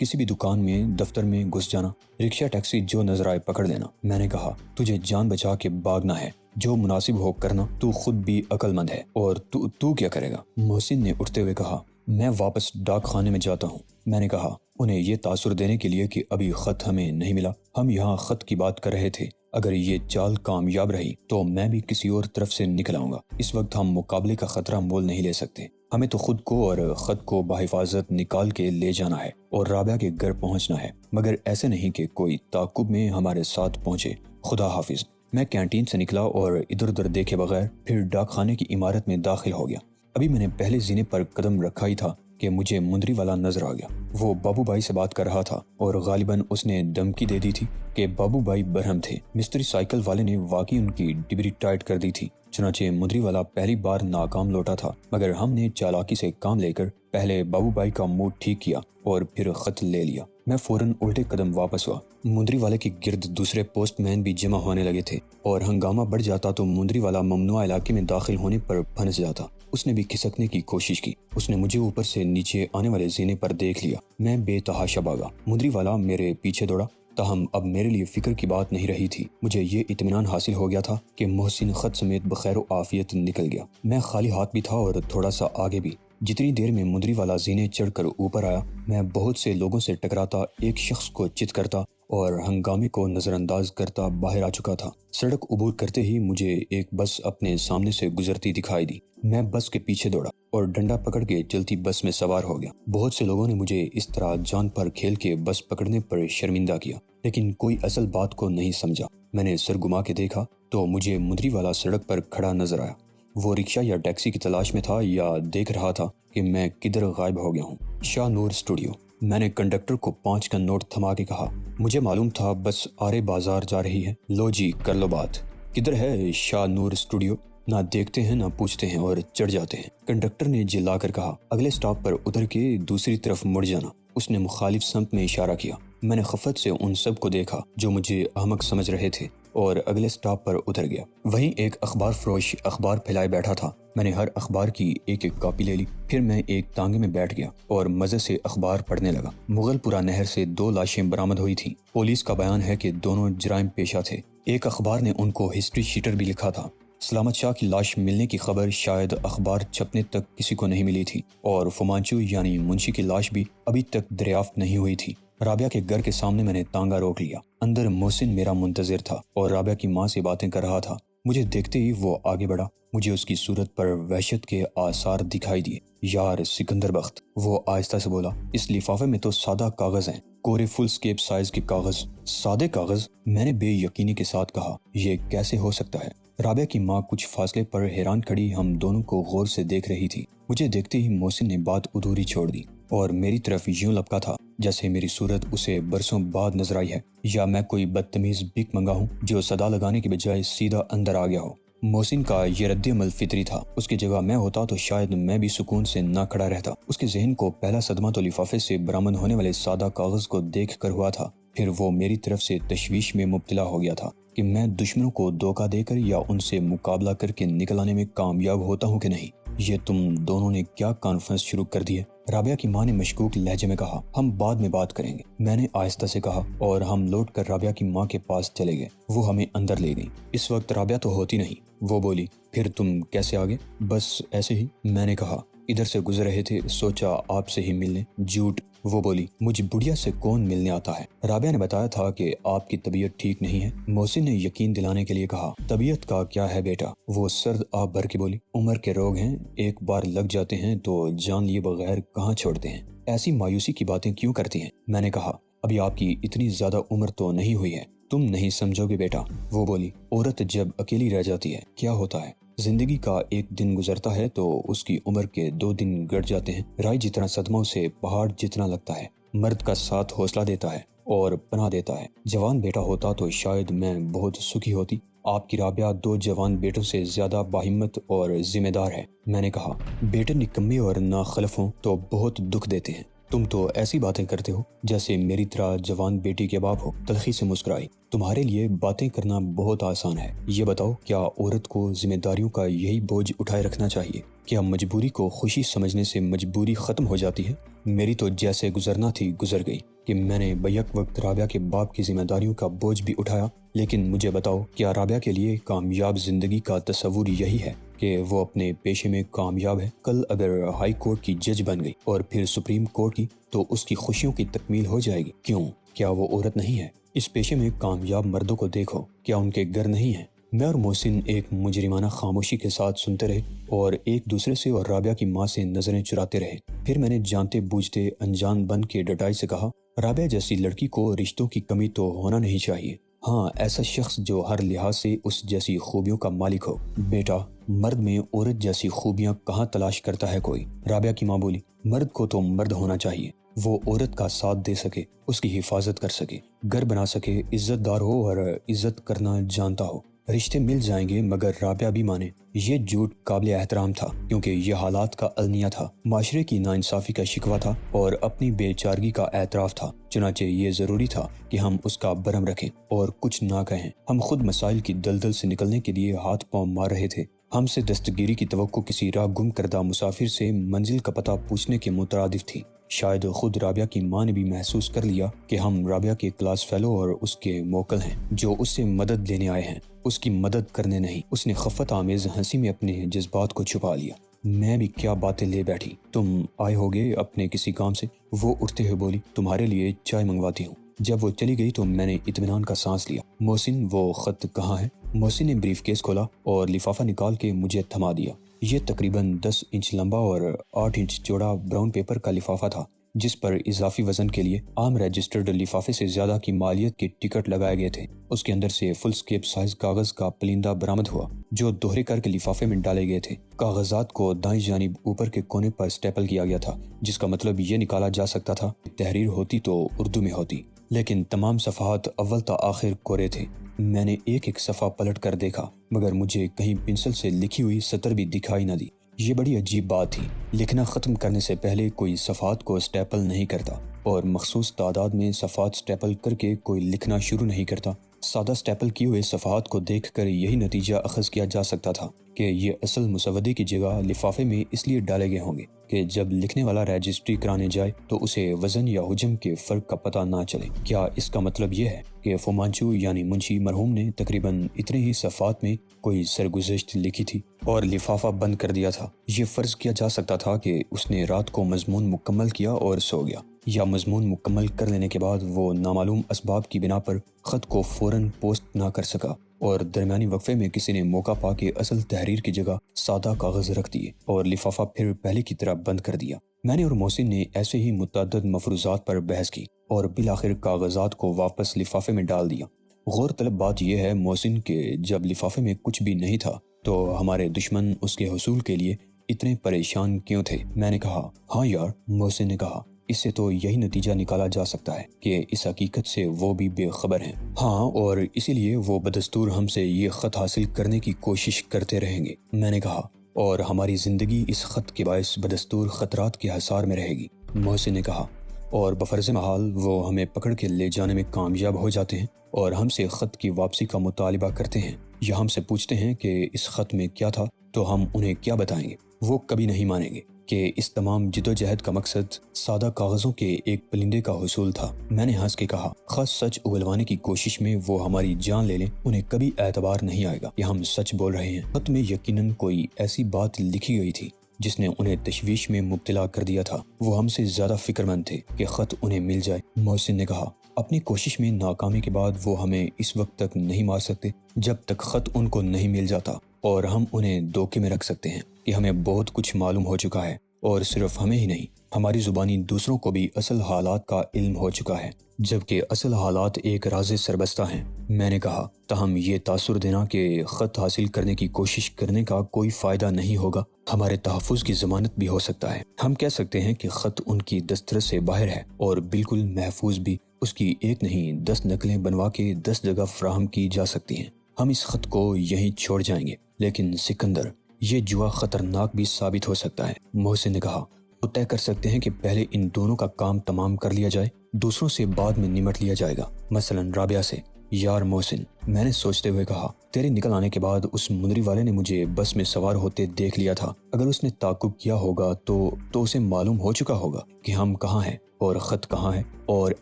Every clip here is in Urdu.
کسی بھی دکان میں، دفتر میں گھس جانا، رکشہ ٹیکسی جو نظر آئے پکڑ لینا۔ میں نے کہا تجھے جان بچا کے بھاگنا ہے، جو مناسب ہو کرنا، تو خود بھی عقل مند ہے، اور تو کیا کرے گا؟ محسن نے اٹھتے ہوئے کہا میں واپس ڈاک خانے میں جاتا ہوں۔ میں نے کہا انہیں یہ تاثر دینے کے لیے کہ ابھی خط ہمیں نہیں ملا، ہم یہاں خط کی بات کر رہے تھے، اگر یہ چال کامیاب رہی تو میں بھی کسی اور طرف سے نکل آؤں گا۔ اس وقت ہم مقابلے کا خطرہ مول نہیں لے سکتے، ہمیں تو خود کو اور خط کو بحفاظت نکال کے لے جانا ہے اور رابعہ کے گھر پہنچنا ہے، مگر ایسے نہیں کہ کوئی تعاقب میں ہمارے ساتھ پہنچے۔ خدا حافظ۔ میں کینٹین سے نکلا اور ادھر ادھر دیکھے بغیر پھر ڈاک خانے کی عمارت میں داخل ہو گیا۔ ابھی میں نے پہلے زینے پر قدم رکھا ہی تھا کہ مجھے مندری والا نظر آ گیا۔ وہ بابو بھائی سے بات کر رہا تھا اور غالباً اس نے دھمکی دے دی تھی کہ بابو بھائی برہم تھے۔ مستری سائیکل والے نے واقعی ان کی ڈبری ٹائٹ کر دی تھی، چنانچہ مندری والا پہلی بار ناکام لوٹا تھا، مگر ہم نے چالاکی سے کام لے کر پہلے بابو بھائی کا موڈ ٹھیک کیا اور پھر خط لے لیا۔ میں فوراً الٹے قدم واپس ہوا۔ مندری والے کے گرد دوسرے پوسٹ مین بھی جمع ہونے لگے تھے اور ہنگامہ بڑھ جاتا تو مندری والا ممنوعہ علاقے میں داخل ہونے پر پھنس جاتا۔ اس نے بھی کھسکنے کی کوشش کی۔ اس نے مجھے اوپر سے نیچے آنے والے زینے پر دیکھ لیا۔ میں بے تحاشا بھاگا۔ مندری والا میرے پیچھے دوڑا، تاہم اب میرے لیے فکر کی بات نہیں رہی تھی۔ مجھے یہ اطمینان حاصل ہو گیا تھا کہ محسن خط سمیت بخیر و عافیت نکل گیا۔ میں خالی ہاتھ بھی تھا اور تھوڑا سا آگے بھی۔ جتنی دیر میں مندری والا زینے چڑھ کر اوپر آیا، میں بہت سے لوگوں سے ٹکراتا، ایک شخص کو چت کرتا اور ہنگامے کو نظر انداز کرتا باہر آ چکا تھا۔ سڑک عبور کرتے ہی مجھے ایک بس اپنے سامنے سے گزرتی دکھائی دی۔ میں بس کے پیچھے دوڑا اور ڈنڈا پکڑ کے چلتی بس میں سوار ہو گیا۔ بہت سے لوگوں نے مجھے اس طرح جان پر کھیل کے بس پکڑنے پر شرمندہ کیا، لیکن کوئی اصل بات کو نہیں سمجھا۔ میں نے سر گھما کے دیکھا تو مجھے مندری والا سڑک پر کھڑا نظر آیا۔ وہ رکشہ یا ٹیکسی کی تلاش میں تھا یا دیکھ رہا تھا کہ میں کدھر غائب ہو گیا ہوں۔ شاہ نور اسٹوڈیو۔ میں نے کنڈکٹر کو 5 کا نوٹ تھما کے کہا مجھے معلوم تھا بس آرے بازار جا رہی ہے، لو جی کر لو بات۔ کدھر ہے شاہ نور اسٹوڈیو؟ نہ دیکھتے ہیں نہ پوچھتے ہیں اور چڑھ جاتے ہیں۔ کنڈکٹر نے جلا کر کہا اگلے سٹاپ پر اتر کے دوسری طرف مڑ جانا۔ اس نے مخالف سمت میں اشارہ کیا۔ میں نے خفت سے ان سب کو دیکھا جو مجھے احمق سمجھ رہے تھے اور اگلے سٹاپ پر اتر گیا۔ وہیں ایک اخبار فروش اخبار پھیلائے بیٹھا تھا۔ میں نے ہر اخبار کی ایک ایک کاپی لے لی، پھر میں ایک تانگے میں بیٹھ گیا اور مزے سے اخبار پڑھنے لگا۔ مغل پورہ نہر سے 2 لاشیں برآمد ہوئی تھیں۔ پولیس کا بیان ہے کہ دونوں جرائم پیشہ تھے۔ ایک اخبار نے ان کو ہسٹری شیٹر بھی لکھا تھا۔ سلامت شاہ کی لاش ملنے کی خبر شاید اخبار چھپنے تک کسی کو نہیں ملی تھی، اور فمانچو یعنی منشی کی لاش بھی ابھی تک دریافت نہیں ہوئی تھی۔ رابعہ کے گھر کے سامنے میں نے تانگا روک لیا۔ اندر محسن میرا منتظر تھا اور رابعہ کی ماں سے باتیں کر رہا تھا۔ مجھے دیکھتے ہی وہ آگے بڑھا۔ مجھے اس کی صورت پر وحشت کے آثار دکھائی دیے۔ یار سکندر بخت، وہ آہستہ سے بولا، اس لفافے میں تو سادہ کاغذ ہیں، کورے فل سکیپ سائز کے کاغذ۔ سادے کاغذ؟ میں نے بے یقینی کے ساتھ کہا، یہ کیسے ہو سکتا ہے؟ رابعہ کی ماں کچھ فاصلے پر حیران کھڑی ہم دونوں کو غور سے دیکھ رہی تھی۔ مجھے دیکھتے ہی محسن نے بات ادھوری چھوڑ دی اور میری طرف یوں لپکا تھا جیسے میری صورت اسے برسوں بعد نظر آئی ہے، یا میں کوئی بدتمیز بھیک منگا ہوں جو صدا لگانے کے بجائے سیدھا اندر آ گیا ہو۔ محسن کا یہ رد عمل فطری تھا۔ اس کی جگہ میں ہوتا تو شاید میں بھی سکون سے نہ کھڑا رہتا۔ اس کے ذہن کو پہلا صدمہ تو لفافے سے برآمد ہونے والے سادہ کاغذ کو دیکھ کر ہوا تھا، پھر وہ میری طرف سے تشویش میں مبتلا ہو گیا تھا کہ میں دشمنوں کو دھوکہ دے کر یا ان سے مقابلہ کر کے نکل آنے میں کامیاب ہوتا ہوں کہ نہیں۔ یہ تم دونوں نے کیا کانفرنس شروع کر دی ہے؟ رابعہ کی ماں نے مشکوک لہجے میں کہا، ہم بعد میں بات کریں گے، میں نے آہستہ سے کہا، اور ہم لوٹ کر رابعہ کی ماں کے پاس چلے گئے۔ وہ ہمیں اندر لے گئی۔ اس وقت رابعہ تو ہوتی نہیں۔ وہ بولی، پھر تم کیسے آگے؟ بس ایسے ہی، میں نے کہا، ادھر سے گزر رہے تھے، سوچا آپ سے ہی مل لیں۔ جھوٹ، وہ بولی، مجھ بڑھیا سے کون ملنے آتا ہے؟ رابعہ نے بتایا تھا کہ آپ کی طبیعت ٹھیک نہیں ہے۔ محسن نے یقین دلانے کے لیے کہا، طبیعت کا کیا ہے بیٹا؟ وہ سرد آب بھر کے بولی، عمر کے روگ ہیں، ایک بار لگ جاتے ہیں تو جان لیے بغیر کہاں چھوڑتے ہیں۔ ایسی مایوسی کی باتیں کیوں کرتی ہیں؟ میں نے کہا، ابھی آپ کی اتنی زیادہ عمر تو نہیں ہوئی ہے، تم نہیں سمجھو گے بیٹا۔ وہ بولی، عورت جب اکیلی رہ جاتی ہے کیا ہوتا ہے؟ زندگی کا ایک دن گزرتا ہے تو اس کی عمر کے 2 دن گٹ جاتے ہیں۔ رائی جتنا صدمہ اسے پہاڑ جتنا لگتا ہے۔ مرد کا ساتھ حوصلہ دیتا ہے اور پناہ دیتا ہے۔ جوان بیٹا ہوتا تو شاید میں بہت سکھی ہوتی۔ آپ کی رابعہ 2 جوان بیٹوں سے زیادہ باہمت اور ذمہ دار ہے۔ میں نے کہا، بیٹے نکمے اور ناخلف ہوں تو بہت دکھ دیتے ہیں۔ تم تو ایسی باتیں کرتے ہو جیسے میری طرح جوان بیٹی کے باپ ہو۔ تلخی سے مسکرائی۔ تمہارے لیے باتیں کرنا بہت آسان ہے۔ یہ بتاؤ، کیا عورت کو ذمہ داریوں کا یہی بوجھ اٹھائے رکھنا چاہیے؟ کیا مجبوری کو خوشی سمجھنے سے مجبوری ختم ہو جاتی ہے؟ میری تو جیسے گزرنا تھی گزر گئی کہ میں نے بیک وقت رابعہ کے باپ کی ذمہ داریوں کا بوجھ بھی اٹھایا، لیکن مجھے بتاؤ، کیا رابعہ کے لیے کامیاب زندگی کا تصور یہی ہے کہ وہ اپنے پیشے میں کامیاب ہے؟ کل اگر ہائی کورٹ کی جج بن گئی اور پھر سپریم کورٹ کی، تو اس کی خوشیوں کی تکمیل ہو جائے گی۔ کیوں؟ کیا وہ عورت نہیں ہے؟ اس پیشے میں کامیاب مردوں کو دیکھو، کیا ان کے گھر نہیں ہیں؟ میں اور محسن ایک مجرمانہ خاموشی کے ساتھ سنتے رہے اور ایک دوسرے سے اور رابعہ کی ماں سے نظریں چراتے رہے۔ پھر میں نے جانتے بوجھتے انجان بن کے ڈٹائی سے کہا، رابعہ جیسی لڑکی کو رشتوں کی کمی تو ہونا نہیں چاہیے۔ ہاں، ایسا شخص جو ہر لحاظ سے اس جیسی خوبیوں کا مالک ہو۔ بیٹا، مرد میں عورت جیسی خوبیاں کہاں تلاش کرتا ہے کوئی؟ رابعہ کی ماں بولی، مرد کو تو مرد ہونا چاہیے، وہ عورت کا ساتھ دے سکے، اس کی حفاظت کر سکے، گھر بنا سکے، عزت دار ہو اور عزت کرنا جانتا ہو۔ رشتے مل جائیں گے مگر رابعہ بھی مانے۔ یہ جھوٹ قابل احترام تھا کیونکہ یہ حالات کا المیہ تھا، معاشرے کی ناانصافی کا شکوہ تھا اور اپنی بے چارگی کا اعتراف تھا۔ چنانچہ یہ ضروری تھا کہ ہم اس کا برہم رکھیں اور کچھ نہ کہیں۔ ہم خود مسائل کی دلدل سے نکلنے کے لیے ہاتھ پاؤں مار رہے تھے۔ ہم سے دستگیری کی توقع کسی راہ گم کردہ مسافر سے منزل کا پتہ پوچھنے کے مترادف تھی۔ شاید خود رابعہ کی ماں نے بھی محسوس کر لیا کہ ہم رابعہ کے کلاس فیلو اور اس کے موکل ہیں جو اس سے مدد لینے آئے ہیں، اس کی مدد کرنے نہیں۔ اس نے خفت آمیز ہنسی میں اپنے جذبات کو چھپا لیا۔ میں بھی کیا باتیں لے بیٹھی، تم آئے ہوگے اپنے کسی کام سے؟ وہ اٹھتے ہوئے بولی، تمہارے لیے چائے منگواتی ہوں۔ جب وہ چلی گئی تو میں نے اطمینان کا سانس لیا۔ محسن، وہ خط کہاں ہے؟ محسن نے بریف کیس کھولا اور لفافہ نکال کے مجھے تھما دیا۔ یہ تقریباً 10 انچ لمبا اور 8 انچ چوڑا براؤن پیپر کا لفافہ تھا جس پر اضافی وزن کے لیے عام رجسٹرڈ لفافے سے زیادہ کی مالیت کے ٹکٹ لگائے گئے تھے۔ اس کے اندر سے فل سکیپ سائز کاغذ کا پلندہ برآمد ہوا جو دوہرے کر کے لفافے میں ڈالے گئے تھے۔ کاغذات کو دائیں جانب اوپر کے کونے پر سٹیپل کیا گیا تھا، جس کا مطلب یہ نکالا جا سکتا تھا کہ تحریر ہوتی تو اردو میں ہوتی، لیکن تمام صفحات اول تا آخر کورے تھے۔ میں نے ایک ایک صفحہ پلٹ کر دیکھا مگر مجھے کہیں پنسل سے لکھی ہوئی سطر بھی دکھائی نہ دی۔ یہ بڑی عجیب بات تھی، لکھنا ختم کرنے سے پہلے کوئی صفحات کو سٹیپل نہیں کرتا اور مخصوص تعداد میں صفحات سٹیپل کر کے کوئی لکھنا شروع نہیں کرتا۔ سادہ سٹیپل کیے ہوئے صفحات کو دیکھ کر یہی نتیجہ اخذ کیا جا سکتا تھا کہ یہ اصل مسودے کی جگہ لفافے میں اس لیے ڈالے گئے ہوں گے کہ جب لکھنے والا رجسٹری کرانے جائے تو اسے وزن یا حجم کے فرق کا پتہ نہ چلے۔ کیا اس کا مطلب یہ ہے کہ فومانچو یعنی منشی مرحوم نے تقریباً اتنے ہی صفحات میں کوئی سرگزشت لکھی تھی اور لفافہ بند کر دیا تھا؟ یہ فرض کیا جا سکتا تھا کہ اس نے رات کو مضمون مکمل کیا اور سو گیا، یا مضمون مکمل کر لینے کے بعد وہ نامعلوم اسباب کی بنا پر خط کو فوراً پوسٹ نہ کر سکا اور درمیانی وقفے میں کسی نے موقع پا کے اصل تحریر کی جگہ سادہ کاغذ رکھ دیے اور لفافہ پھر پہلے کی طرح بند کر دیا۔ میں نے اور محسن نے ایسے ہی متعدد مفروضات پر بحث کی اور بالآخر کاغذات کو واپس لفافے میں ڈال دیا۔ غور طلب بات یہ ہے محسن کہ جب لفافے میں کچھ بھی نہیں تھا تو ہمارے دشمن اس کے حصول کے لیے اتنے پریشان کیوں تھے؟ میں نے کہا، ہاں یار، محسن نے کہا، اس سے تو یہی نتیجہ نکالا جا سکتا ہے کہ اس حقیقت سے وہ بھی بے خبر ہیں۔ ہاں، اور اسی لیے وہ بدستور ہم سے یہ خط حاصل کرنے کی کوشش کرتے رہیں گے۔ میں نے کہا، اور ہماری زندگی اس خط کے باعث بدستور خطرات کے حصار میں رہے گی۔ محسن نے کہا، اور بفرض محال وہ ہمیں پکڑ کے لے جانے میں کامیاب ہو جاتے ہیں اور ہم سے خط کی واپسی کا مطالبہ کرتے ہیں یا ہم سے پوچھتے ہیں کہ اس خط میں کیا تھا، تو ہم انہیں کیا بتائیں گے؟ وہ کبھی نہیں مانیں گے کہ اس تمام جدوجہد کا مقصد سادہ کاغذوں کے ایک پلندے کا حصول تھا۔ میں نے ہنس کے کہا، خاص سچ اگلوانے کی کوشش میں وہ ہماری جان لے لیں، انہیں کبھی اعتبار نہیں آئے گا کہ ہم سچ بول رہے ہیں۔ خط میں یقیناً کوئی ایسی بات لکھی گئی تھی جس نے انہیں تشویش میں مبتلا کر دیا تھا۔ وہ ہم سے زیادہ فکر مند تھے کہ خط انہیں مل جائے۔ محسن نے کہا، اپنی کوشش میں ناکامی کے بعد وہ ہمیں اس وقت تک نہیں مار سکتے جب تک خط ان کو نہیں مل جاتا، اور ہم انہیں دھوکے میں رکھ سکتے ہیں کہ ہمیں بہت کچھ معلوم ہو چکا ہے، اور صرف ہمیں ہی نہیں، ہماری زبانی دوسروں کو بھی اصل حالات کا علم ہو چکا ہے، جبکہ اصل حالات ایک راز سربستہ ہیں۔ میں نے کہا، تاہم یہ تاثر دینا کہ خط حاصل کرنے کی کوشش کرنے کا کوئی فائدہ نہیں ہوگا ہمارے تحفظ کی ضمانت بھی ہو سکتا ہے۔ ہم کہہ سکتے ہیں کہ خط ان کی دسترس سے باہر ہے اور بالکل محفوظ بھی، اس کی ایک نہیں 10 نقلیں بنوا کے 10 جگہ فراہم کی جا سکتی ہیں۔ ہم اس خط کو یہیں چھوڑ جائیں گے، لیکن سکندر، یہ جوا خطرناک بھی ثابت ہو سکتا ہے۔ محسن نے کہا، وہ طے کر سکتے ہیں کہ پہلے ان دونوں کا کام تمام کر لیا جائے، دوسروں سے بعد میں نمٹ لیا جائے گا۔ مثلاً رابعہ سے۔ یار محسن، میں نے سوچتے ہوئے کہا، تیرے نکل آنے کے بعد اس مندری والے نے مجھے بس میں سوار ہوتے دیکھ لیا تھا۔ اگر اس نے تعقب کیا ہوگا تو اسے معلوم ہو چکا ہوگا کہ ہم کہاں ہیں اور خط کہاں ہے، اور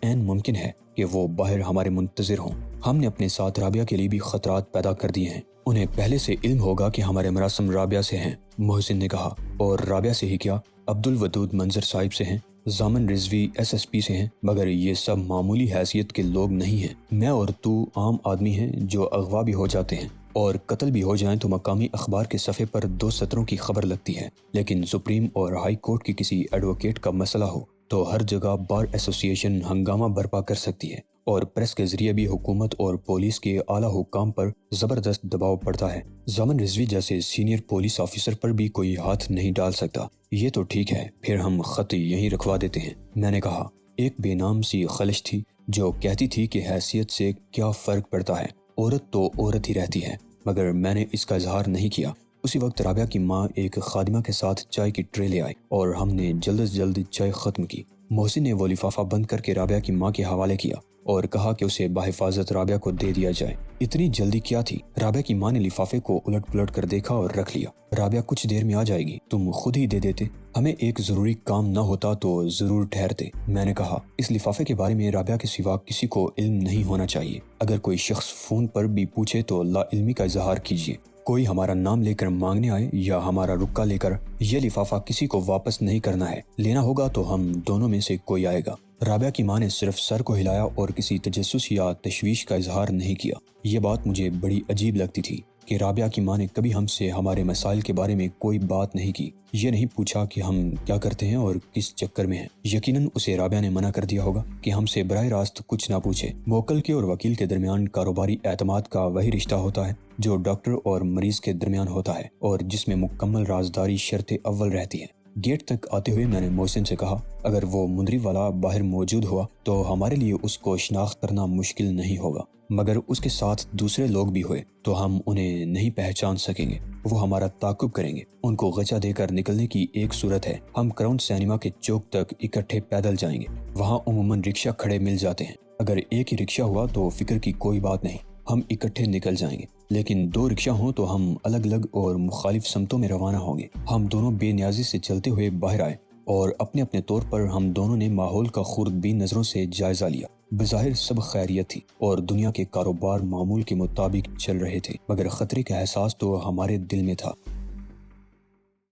عین ممکن ہے کہ وہ باہر ہمارے منتظر ہوں۔ ہم نے اپنے ساتھ رابعہ کے لیے بھی خطرات پیدا کر دیے ہیں۔ انہیں پہلے سے علم ہوگا کہ ہمارے مراسم رابعہ سے ہیں، محسن نے کہا۔ اور رابعہ سے ہی کیا، عبدالودود منظر صاحب سے ہیں، ضامن رضوی SSP سے ہیں، مگر یہ سب معمولی حیثیت کے لوگ نہیں ہیں۔ میں اور تو عام آدمی ہیں جو اغوا بھی ہو جاتے ہیں، اور قتل بھی ہو جائیں تو مقامی اخبار کے صفحے پر 2 سطروں کی خبر لگتی ہے، لیکن سپریم اور ہائی کورٹ کی کسی ایڈوکیٹ کا مسئلہ ہو تو ہر جگہ بار ایسوسی ایشن ہنگامہ برپا کر سکتی ہے، اور پریس کے ذریعے بھی حکومت اور پولیس کے اعلیٰ حکام پر زبردست دباؤ پڑتا ہے۔ ضامن رضوی جیسے سینئر پولیس آفیسر پر بھی کوئی ہاتھ نہیں ڈال سکتا۔ یہ تو ٹھیک ہے، پھر ہم خط یہیں رکھوا دیتے ہیں، میں نے کہا۔ ایک بے نام سی خلش تھی جو کہتی تھی کہ حیثیت سے کیا فرق پڑتا ہے، عورت تو عورت ہی رہتی ہے، مگر میں نے اس کا اظہار نہیں کیا۔ اسی وقت رابعہ کی ماں ایک خادمہ کے ساتھ چائے کی ٹرے لے آئی اور ہم نے جلد از جلد چائے ختم کی۔ محسن نے وہ لفافہ بند کر کے رابعہ کی ماں کے حوالے کیا اور کہا کہ اسے بحفاظت رابعہ کو دے دیا جائے۔ اتنی جلدی کیا تھی؟ رابعہ کی ماں نے لفافے کو الٹ پلٹ کر دیکھا اور رکھ لیا۔ رابعہ کچھ دیر میں آ جائے گی، تم خود ہی دے دیتے، ہمیں ایک ضروری کام نہ ہوتا تو ضرور ٹھہرتے، میں نے کہا۔ اس لفافے کے بارے میں رابعہ کے سوا کسی کو علم نہیں ہونا چاہیے۔ اگر کوئی شخص فون پر بھی پوچھے تو لا علمی کا اظہار کیجیے۔ کوئی ہمارا نام لے کر مانگنے آئے یا ہمارا رکا لے کر، یہ لفافہ کسی کو واپس نہیں کرنا ہے، لینا ہوگا تو ہم دونوں میں سے کوئی آئے گا۔ رابعہ کی ماں نے صرف سر کو ہلایا اور کسی تجسس یا تشویش کا اظہار نہیں کیا۔ یہ بات مجھے بڑی عجیب لگتی تھی کہ رابعہ کی ماں نے کبھی ہم سے ہمارے مسائل کے بارے میں کوئی بات نہیں کی، یہ نہیں پوچھا کہ ہم کیا کرتے ہیں اور کس چکر میں ہیں۔ یقیناً اسے رابعہ نے منع کر دیا ہوگا کہ ہم سے براہ راست کچھ نہ پوچھے۔ موکل کے اور وکیل کے درمیان کاروباری اعتماد کا وہی رشتہ ہوتا ہے جو ڈاکٹر اور مریض کے درمیان ہوتا ہے، اور جس میں مکمل رازداری شرط اول رہتی ہے۔ گیٹ تک آتے ہوئے میں نے محسن سے کہا، اگر وہ مندری والا باہر موجود ہوا تو ہمارے لیے اس کو شناخت کرنا مشکل نہیں ہوگا، مگر اس کے ساتھ دوسرے لوگ بھی ہوئے تو ہم انہیں نہیں پہچان سکیں گے۔ وہ ہمارا تعاقب کریں گے۔ ان کو غچہ دے کر نکلنے کی ایک صورت ہے، ہم کراؤن سینما کے چوک تک اکٹھے پیدل جائیں گے، وہاں عموماً رکشہ کھڑے مل جاتے ہیں۔ اگر ایک ہی رکشہ ہوا تو فکر کی کوئی بات نہیں، ہم اکٹھے نکل جائیں گے، لیکن 2 رکشہ ہوں تو ہم الگ الگ اور مخالف سمتوں میں روانہ ہوں گے۔ ہم دونوں بے نیازی سے چلتے ہوئے باہر آئے اور اپنے اپنے طور پر ہم دونوں نے ماحول کا خوردبین نظروں سے جائزہ لیا۔ بظاہر سب خیریت تھی اور دنیا کے کاروبار معمول کے مطابق چل رہے تھے، مگر خطرے کا احساس تو ہمارے دل میں تھا۔